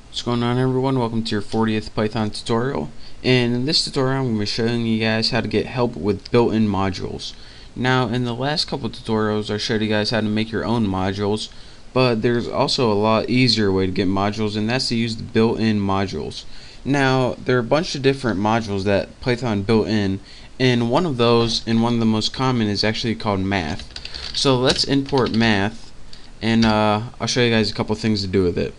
What's going on, everyone? Welcome to your 40th Python tutorial. And in this tutorial I'm going to be showing you guys how to get help with built-in modules. Now in the last couple tutorials I showed you guys how to make your own modules, but there's also a lot easier way to get modules, and that's to use the built-in modules. Now there are a bunch of different modules that Python built in, and one of those, and one of the most common, is actually called math. So let's import math, and I'll show you guys a couple things to do with it.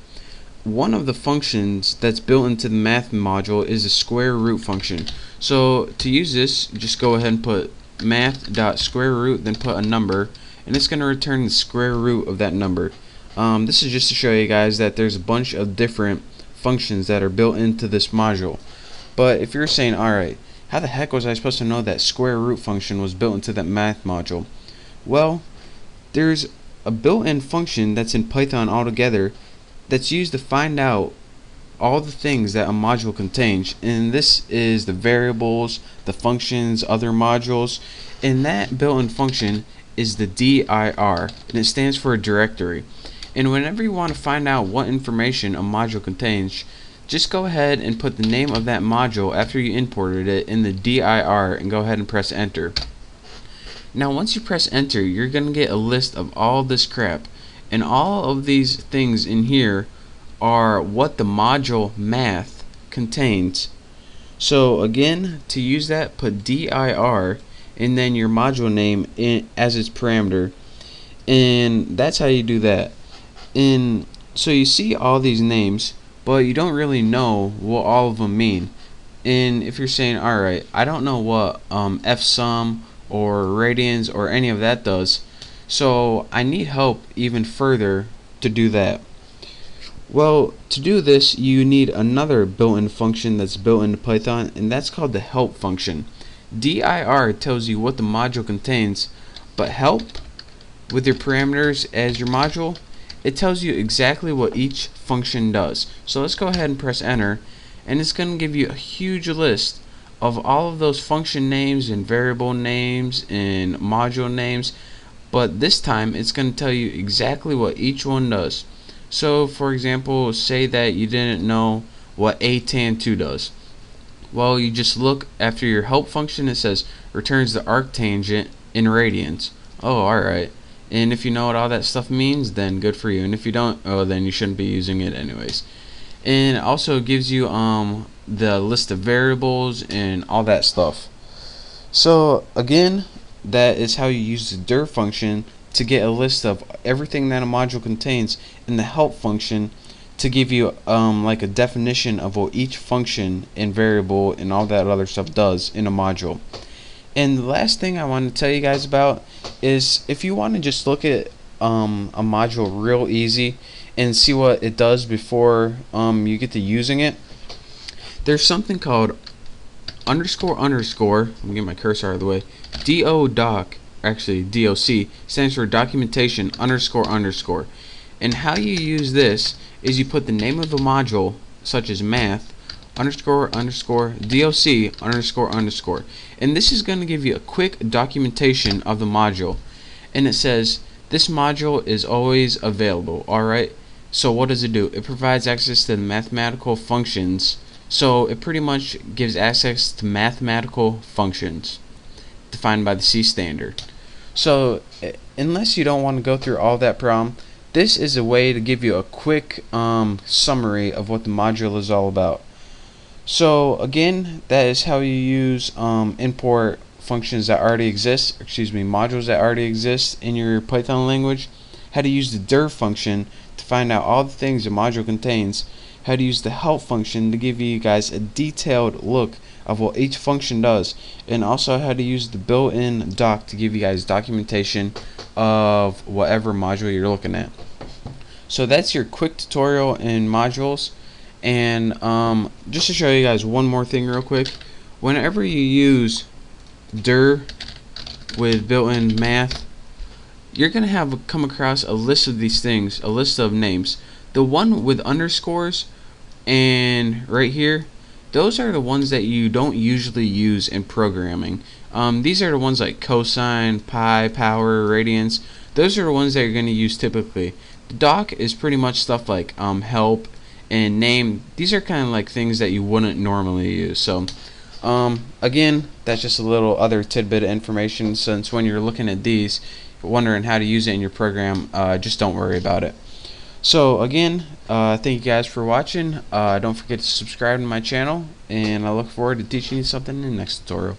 One of the functions that's built into the math module is the square root function. So to use this, just go ahead and put math.square root, then put a number, and it's going to return the square root of that number. This is just to show you guys that there's a bunch of different functions that are built into this module. But if you're saying, alright, how the heck was I supposed to know that square root function was built into that math module? Well, there's a built-in function that's in Python altogether that's used to find out all the things that a module contains, and this is the variables, the functions, other modules, and that built-in function is the dir, and it stands for a directory. And whenever you want to find out what information a module contains, just go ahead and put the name of that module after you imported it in the dir and go ahead and press enter. Now once you press enter, you're going to get a list of all this crap, and all of these things in here are what the module math contains. So again, to use that, put dir and then your module name as its parameter, and that's how you do that. And so you see all these names, but you don't really know what all of them mean. And if you're saying, alright, I don't know what fsum or radians or any of that does, so I need help even further to do that. Well, to do this you need another built-in function that's built into Python, and that's called the help function. dir tells you what the module contains, but help, with your parameters as your module, it tells you exactly what each function does. So let's go ahead and press enter, and it's going to give you a huge list of all of those function names and variable names and module names, but this time it's going to tell you exactly what each one does. So for example, say that you didn't know what tan2 does. Well, you just look after your help function, it says returns the arctangent in radians. Oh, alright. And if you know what all that stuff means, then good for you, and if you don't, oh, then you shouldn't be using it anyways. And it also gives you the list of variables and all that stuff. So again, that is how you use the dir function to get a list of everything that a module contains, and the help function to give you like a definition of what each function and variable and all that other stuff does in a module. And the last thing I want to tell you guys about is, if you want to just look at a module real easy and see what it does before you get to using it, there's something called __, let me get my cursor out of the way, doc, actually DOC, stands for documentation __. And how you use this is you put the name of a module, such as math, __doc__, and this is going to give you a quick documentation of the module. And it says this module is always available. Alright, so what does it do? It provides access to the mathematical functions. So it pretty much gives access to mathematical functions defined by the C standard. So unless you don't want to go through all that problem, this is a way to give you a quick summary of what the module is all about. So again, that is how you use import functions that already exist, modules that already exist in your Python language, how to use the dir function to find out all the things the module contains, how to use the help function to give you guys a detailed look of what each function does, and also how to use the built-in doc to give you guys documentation of whatever module you're looking at. So that's your quick tutorial in modules. And just to show you guys one more thing real quick, whenever you use dir with built-in math, you're going to come across a list of these things, a list of names. The one with underscores and right here, those are the ones that you don't usually use in programming. These are the ones like cosine, pi, power, radians. Those are the ones that you're going to use typically. The doc is pretty much stuff like help and name. These are kind of like things that you wouldn't normally use. So again, that's just a little other tidbit of information, since when you're looking at these, wondering how to use it in your program, just don't worry about it. So again, thank you guys for watching. Don't forget to subscribe to my channel, and I look forward to teaching you something in the next tutorial.